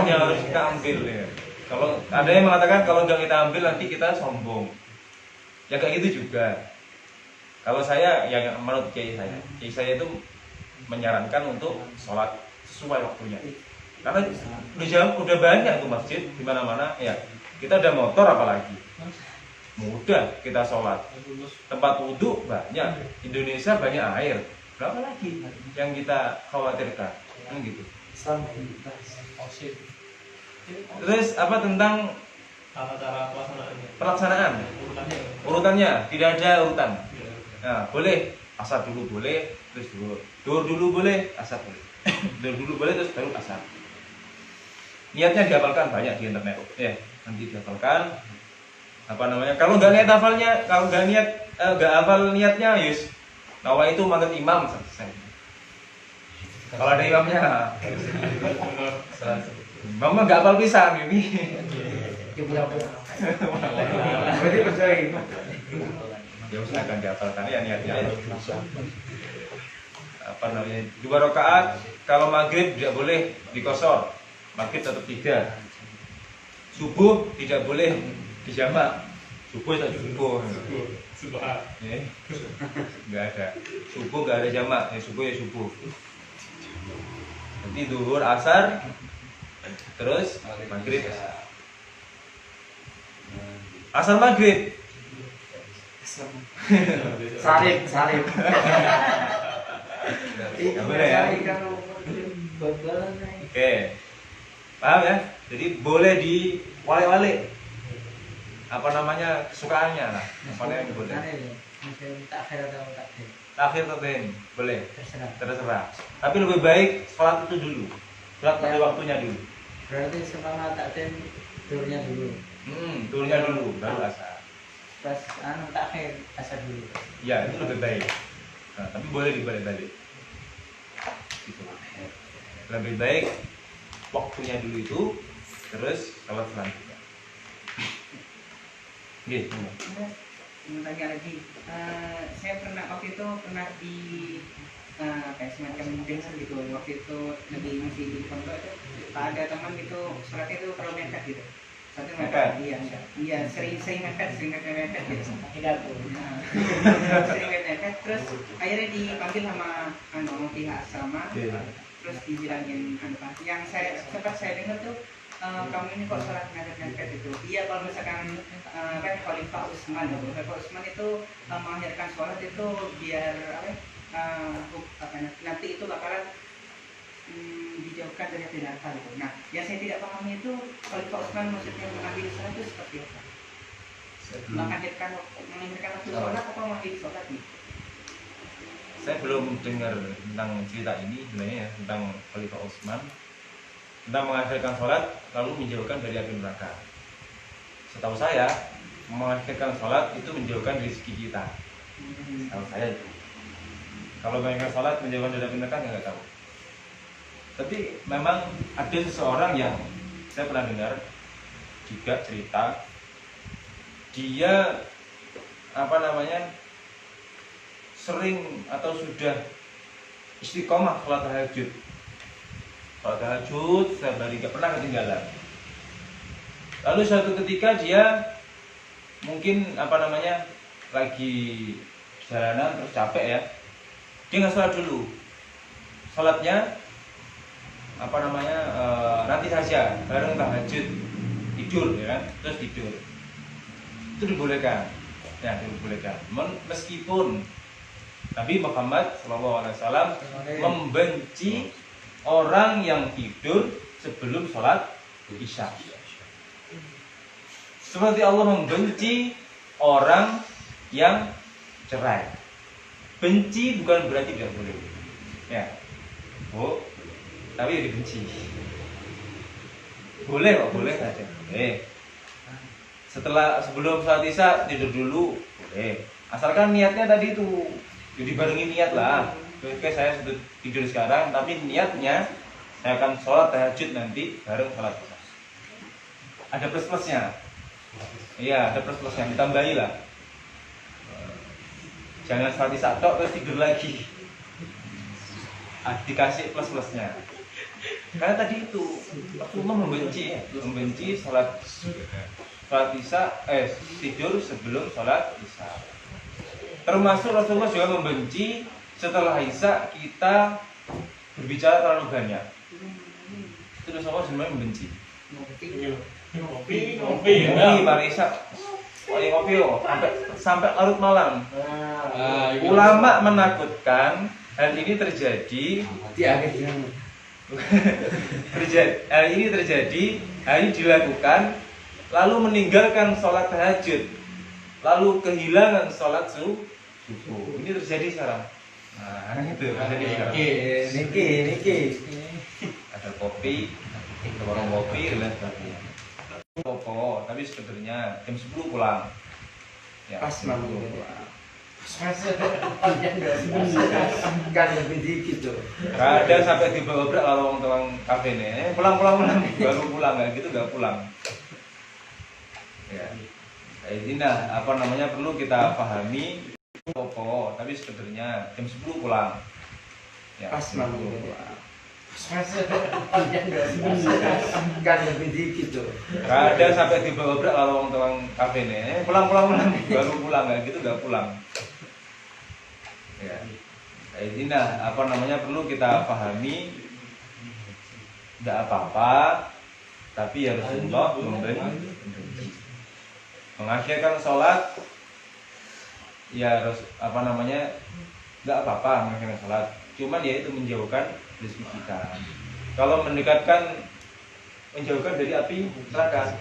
yang harus kita ambil, ya. Kalau ada yang mengatakan kalau nggak kita ambil nanti kita sombong, ya kayak gitu juga. Kalau saya, yang menurut kiai saya itu menyarankan untuk sholat sesuai waktunya. Karena udah banyak tuh masjid di mana-mana, ya. Kita ada motor apalagi, mudah kita sholat. Tempat wudhu banyak, Indonesia banyak air. Berapa lagi yang kita khawatirkan? Kan gitu. Terus apa tentang Cara pelaksanaan? Urutannya tidak ada urutan. Nah, boleh asar dulu boleh, terus duhur dulu boleh, asar boleh. Duhur dulu boleh, terus baru asar. Niatnya dihafalkan banyak di internet, ya. Nanti dihafalkan. Apa namanya? Kalau nggak niat hafalnya, kalau nggak hafal niatnya, yus. Nawa itu manut imam selesai. Kalau ada imamnya, imamnya nggak hafal pisan ini. Berarti percaya. Ya usahakan dihafalkan ya niatnya. Apa namanya? 2 rakaat. Kalau maghrib tidak boleh dikosor. Maghrib tetap 3. Subuh tidak boleh dijamak. Subuh tak subuh. Ya. Nggak ada. Subuh nggak ada jamak. Ya subuh ya subuh. Nanti duhur, asar, terus maghrib. Asar maghrib. Salib. Nggak boleh ya. Oke. Paham ya? Jadi boleh diwale-wale. Apa namanya kesukaannya lah. Apa yang boleh. Takhir atau ten, boleh. Terserah. Tapi lebih baik sholat itu dulu. Sholat pada waktunya dulu. Berarti selama takdim turunnya dulu. Turunnya dulu baru asar. Pas takhir asar dulu. Ya, itu lebih baik. Nah, tapi boleh dibalik-balik. Gitu. Lebih baik waktunya dulu itu, terus sholat selanjutnya. Gitu. Mau tanya lagi, saya waktu itu pernah di kayak semacam dengar gitu. Waktu itu masih di pondok itu ada teman gitu, sholatnya itu kalau mepet gitu. Satu mepet, iya sering mepet gitu. Sering mepet, terus akhirnya dipanggil sama pihak asrama, terus dibilangin yang sempat saya dengar tuh, kamu ini kok sholat mepet itu. Iya, kalau misalkan kan Khalifah Utsman itu mengakhirkan sholat itu biar nanti itu bakalan dijauhkan dari api neraka gitu. Nah, yang saya tidak pahami itu Khalifah Utsman maksudnya mengambil sholat itu seperti apa? Mengakhirkan waktu sholat atau mengakhiri sholat nih? Saya belum dengar tentang cerita ini sebenarnya ya, tentang Khalifah Utsman tentang mengakhirkan sholat lalu menjauhkan dari api neraka. Setahu saya mengakhirkan sholat itu menjauhkan rezeki kita. Setahu saya itu. Kalau mengakhirkan sholat menjauhkan dari api neraka nggak tahu. Tapi memang ada seseorang yang saya pernah dengar juga cerita, dia sering atau sudah istiqomah sholat tahajud. Sholat tahajud setiap hari gak pernah ketinggalan. Lalu suatu ketika dia mungkin lagi jalanan terus capek ya, dia nggak sholat dulu. Sholatnya nanti saja bareng tahajud, tidur ya kan, terus tidur. Itu dibolehkan. Ya, dibolehkan. Meskipun Nabi Muhammad SAW membenci orang yang tidur sebelum sholat isya. Seperti Allah membenci orang yang cerai. Benci bukan berarti tidak boleh. Ya, tapi dibenci. Boleh kok, boleh saja. Boleh. Sebelum sholat isya tidur dulu, boleh. Asalkan niatnya tadi itu, jadi barengi niat lah. Oke, saya sudah tidur sekarang, tapi niatnya saya akan sholat tahajud nanti bareng sholat isya. Ada plus-plusnya. Iya, ada plus-plusnya, ditambahi lah. Jangan sholat isya tok terus tidur lagi. Dikasih plus-plusnya. Karena tadi itu Rasulullah membenci sholat isya, tidur sebelum sholat isya. Termasuk Rasulullah juga membenci setelah isya kita berbicara terlalu banyak. Itu Rasulullah sebenarnya membenci. Ngopi. Pada isya, ngopi sampai larut malam. Ulama menakutkan hal ini terjadi Di akhirnya hal ini dilakukan lalu meninggalkan sholat tahajud, lalu kehilangan sholat subuh. Ini terjadi sekarang. Nah, itu terjadi sekarang. Niki. Ada kopi, warung kopi dan sebagainya. Tapi sebenarnya jam 10 pulang. Ya, Pas jam malam 10 pulang. Kan lebih dikit tuh. Kadang sampai diobrak kalau orang kafe nih, pulang baru pulang, nggak gitu nggak pulang. Ya, ini perlu kita pahami. Tapi sebenarnya jam 10 pulang. Ya, Pas jam malam 10 pulang. Kan lebih dikit tuh. Kadang sampai diobrak kalau orang kafe nih, pulang baru pulang, nggak gitu nggak pulang. Ya, ini perlu kita pahami. Tidak apa-apa, tapi ya Rasulullah membenci. Mengakhirkan sholat, ya nggak apa-apa mengakhirkan sholat. Cuman ya itu menjauhkan rezeki kita. Kalau menjauhkan dari api neraka.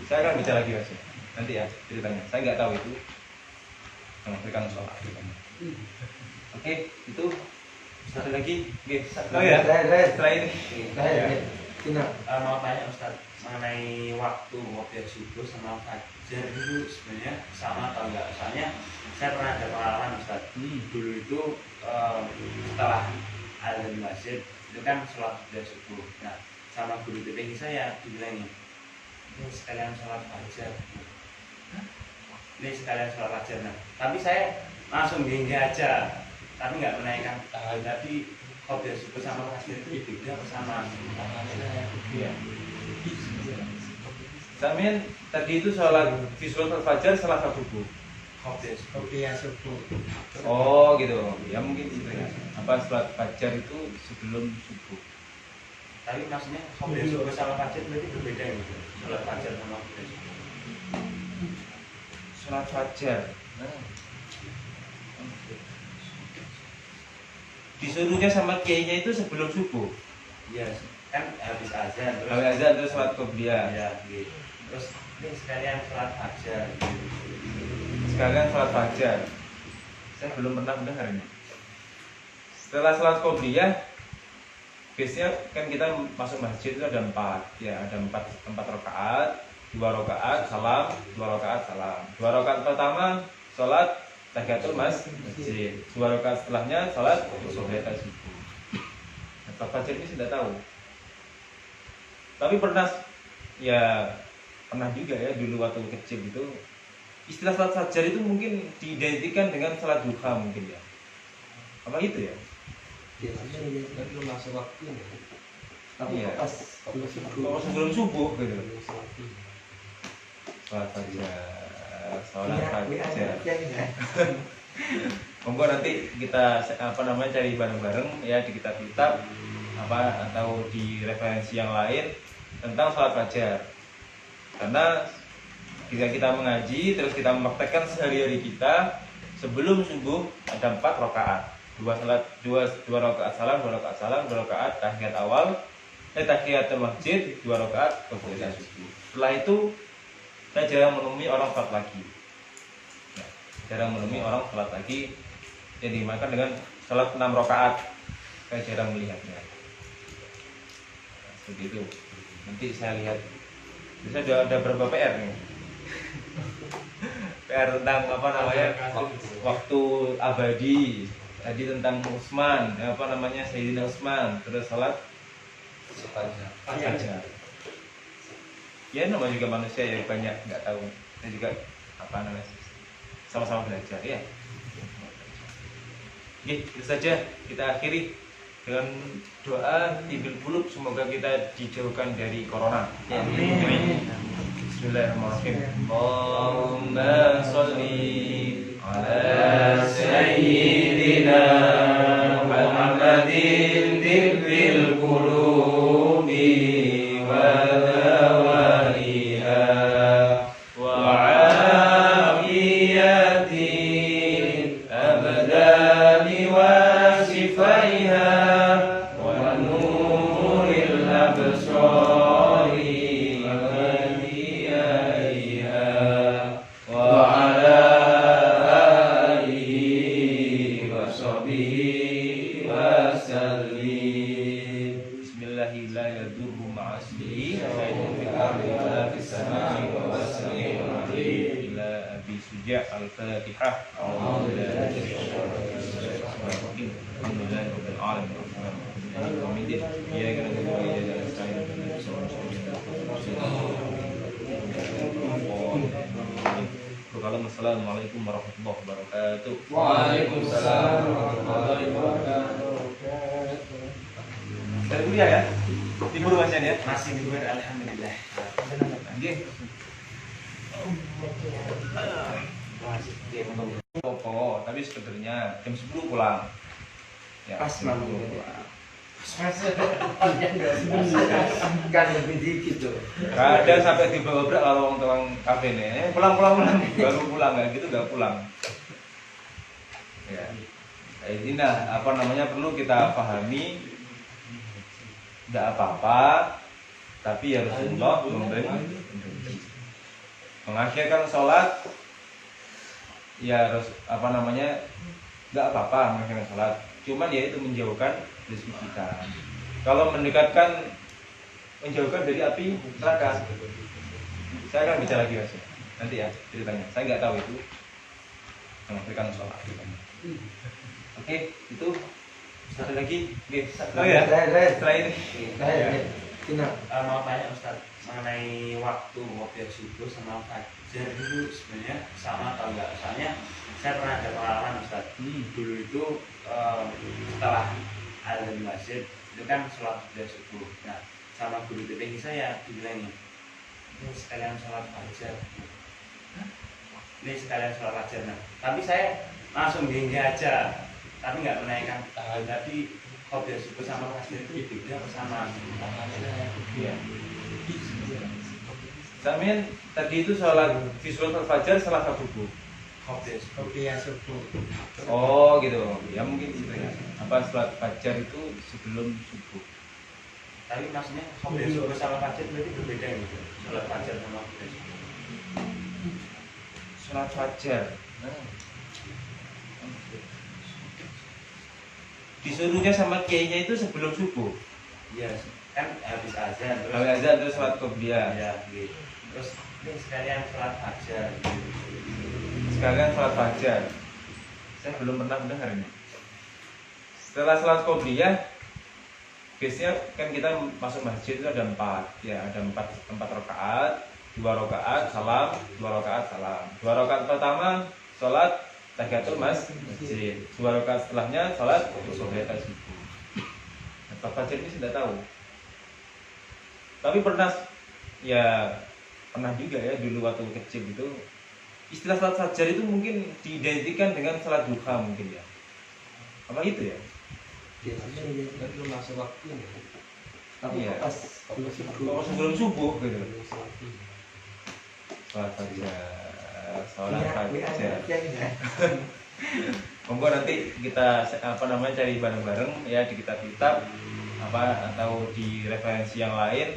Saya akan bicara lagi Mas. Nanti ya ceritanya. Saya nggak tahu itu mengakhirkan sholat. Oke, itu satu lagi. Oh ya, setelah ini. Mau tanya Ustaz mengenai waktu subuh sama fajar itu sebenarnya sama atau enggak? Soalnya saya pernah ada pengalaman Ustaz. Dulu itu setelah azan di masjid itu kan sholat subuh. Nah, sama guru TPG saya dibilangnya, ini sekalian sholat fajar. Ini sekalian sholat fajar. Nah, tapi saya langsung gini aja, tapi nggak menaikkan. Tapi khotbah subuh sama fajar itu beda sama. Iya. Samin tadi itu sholat visual fajar setelah subuh. Khotbah subuh. Oh gitu. Ya mungkin itu ya. Apa sholat fajar itu sebelum subuh. Tapi maksudnya khotbah subuh sama fajar berarti berbeda gitu. Sholat fajar sama khotbah subuh. Sholat fajar. Disuruhnya sama kiainya itu sebelum subuh. Iya, kan habis azan Terus sholat qobliyah. ya gitu. Terus ini sekalian sholat fajar. Sekalian sholat fajar. Saya belum pernah mendengar ini. Setelah sholat qobliyah, biasanya kan kita masuk masjid itu ada 4 rakaat, 2 rakaat salam, 2 rakaat salam. 2 rakaat pertama sholat tahiyatul masjid, 2 rakaat setelahnya sholat subuh. Sholat fajar ini sudah tahu. Tapi pernah juga ya dulu waktu kecil itu istilah sholat fajar itu mungkin diidentikan dengan sholat duha mungkin ya. Apa itu ya? Biasanya belum masuk waktunya. Tapi Iya. pas Sebelum subuh gitu. Sholat fajar. Monggo nanti kita cari bareng-bareng ya di kitab-kitab atau di referensi yang lain tentang sholat fajar. Karena jika kita mengaji terus kita mempraktekkan sehari-hari kita, Sebelum subuh ada 4 rakaat. 2 rakaat salam, 2 rakaat salam, 2 rakaat tahiyat awal, tahiyatul masjid, 2 rakaat kemudian subuh. Setelah itu saya jarang menemui orang sholat lagi. Ya, jarang menemui orang sholat lagi yang dimakan dengan sholat 6 rakaat. Saya jarang melihatnya. Nah, seperti itu. Nanti saya lihat. Bisa ada berapa PR nih? PR tentang apa namanya waktu abadi. Tadi tentang Utsman, apa namanya Sayyidina Utsman, terus sholat fajar. Ya namanya juga manusia ya banyak nggak tahu. Saya juga apa namanya sama-sama belajar ya. Oke, itu saja kita akhiri dengan doa tibil qulub, semoga kita dijauhkan dari corona. Amin. Bismillahirrahmanirrahim. Allahumma sholli ala sayyidina Muhammadin tibbil qulubi wa dawaiha wa afiyatin abdani wa shifaiha wa nuril absari wa diyaiha wa ala alihi wa sahbihi wa sallim. Bismillahi la yadurru ma'asmihi syai'un fil ardi wa la fis samai wa huwas samiul alim. Ila Abi Suja' al-Fatihah. Alhamdulillahi rabbil alamin. Hamidin ya kana wa iyaka nasta'in. Assalamualaikum warahmatullahi wabarakatuh. Waalaikumsalam warahmatullahi wabarakatuh. Dari kuliah ya? Libur Mas Yan ya? Masih libur, alhamdulillah. Nggih. Popo, tapi sebenarnya jam 10 pulang. Ya, Pas jam malam 10 ini. pulang. Kan lebih dikit tuh. Kadang sampai diobrak kalau orang kafe nih, pulang baru pulang nggak gitu nggak pulang. Ya, ini nah apa namanya perlu kita pahami, tidak apa-apa, tapi ya Rasulullah memberi mengakhirkan sholat, ya apa namanya nggak apa-apa mengakhirkan sholat, cuman ya itu menjauhkan rezeki kita. Kalau menjauhkan dari api neraka. Saya akan bicara lagi Mas. Nanti ya ceritanya. Saya nggak tahu itu mengakhirkan sholat. Oke, itu satu lagi. Oke, oh ya. Setelah ini. Mau tanya Ustaz mengenai waktu subuh sama fajar itu sebenarnya sama atau enggak? Soalnya saya pernah ada pengalaman Ustaz. Dulu itu setelah ada di masjid itu kan sholat subuh. Nah, sama guru TPG saya dibilang ini sekalian sholat fajar. Ini sekalian sholat fajar. Nah, tapi saya langsung gini aja, tapi nggak menaikkan. Tapi khobar subuh sama fajar itu beda sama. Iya. Samin tadi itu sholat visual fajar setelah subuh. Khobar subuh. Oh gitu. Ya mungkin ceritanya. Apa sholat fajar itu sebelum subuh. Tapi maksudnya khobar subuh sama fajar berarti berbeda gitu. Sholat fajar sama khobar subuh. Sholat fajar. Disuruhnya sama kiainya itu sebelum subuh. Iya, kan habis azan terus. Habis azan terus sholat qobliyah. Iya, gitu. Terus ini sekalian sholat fajar. Sekalian sholat fajar. Saya belum pernah mendengar ini. Setelah sholat qobliyah, biasanya kan kita masuk masjid itu ada 4, ya ada 4 rakaat, 2 rakaat salam, 2 rakaat salam. 2 rakaat pertama sholat tahiyatul masjid, 2 rakaat setelahnya sholat subuh. Nah, fajar ini sudah tahu. Tapi pernah juga ya dulu waktu kecil itu istilah sholat fajar itu mungkin diidentikan dengan sholat duha mungkin ya. Apa gitu ya? Biasanya identikan belum masuk waktu. Tapi Iya. pas Sebelum subuh gitu. Sholat fajar, sholat fajar. Monggo nanti kita cari bareng-bareng ya di kitab-kitab atau di referensi yang lain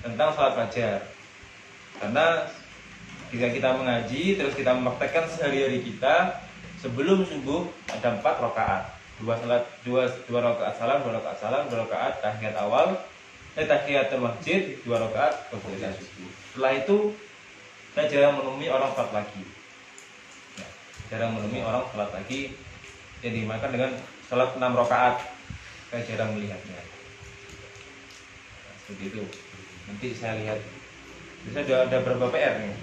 tentang sholat fajar. Karena jika kita mengaji terus kita mempraktekkan sehari-hari kita, sebelum subuh ada 4 rakaat. 2 rakaat salam, 2 rakaat salam, 2 rakaat tahiyat awal, tahiyatul masjid, 2 rakaat kemudian subuh. Setelah itu saya jarang menemui orang sholat lagi. Ya, jarang menemui orang sholat lagi yang dimakan dengan sholat 6 rakaat. Saya jarang melihatnya. Nah, seperti itu. Nanti saya lihat. Bisa ada berapa PR nih?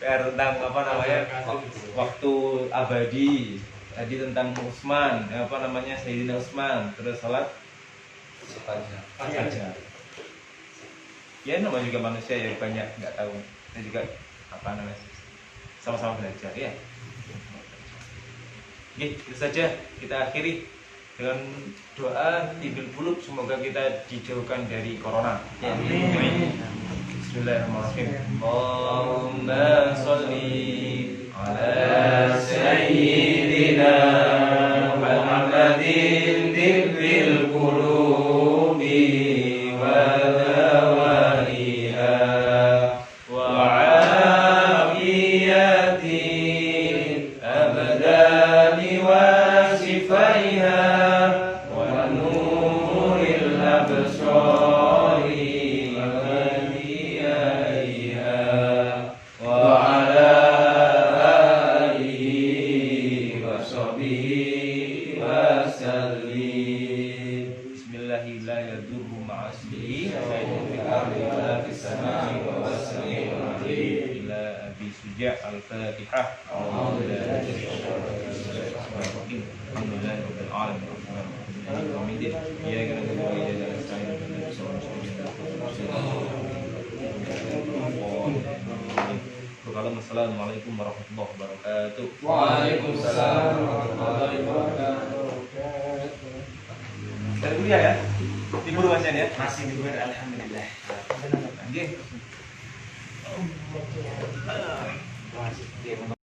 PR tentang waktu abadi. Tadi tentang Utsman, Sayyidina Utsman, terus sholat fajar. Ya namanya juga manusia ya, banyak nggak tahu. Saya juga sama-sama belajar ya. Oke, itu saja kita akhiri dengan doa tibil qulub, semoga kita dijauhkan dari corona. Amin. Bismillahirrahmanirrahim. Allahumma sholli ala sayyidina Muhammadin tibil qulubi wa dawaiha wa afiyati abdani wa sifaiha wa nuril absari wa diyaiha wa ala alihi wa sahbihi wa sallim. Bismillahi la yadurru ma'asmihi syai'un fil ardi wa la fis samai wa huwas samiul alim. Ila Abi Suja' al-Fatihah. Alhamdulillahi rabbil alamin. Amin. Ya kana wa ya nasta'in Assalamualaikum warahmatullahi wabarakatuh. Waalaikumsalam warahmatullahi wabarakatuh. Dari kuliah ya? Libur masih ya? Masih libur, alhamdulillah. Nggih.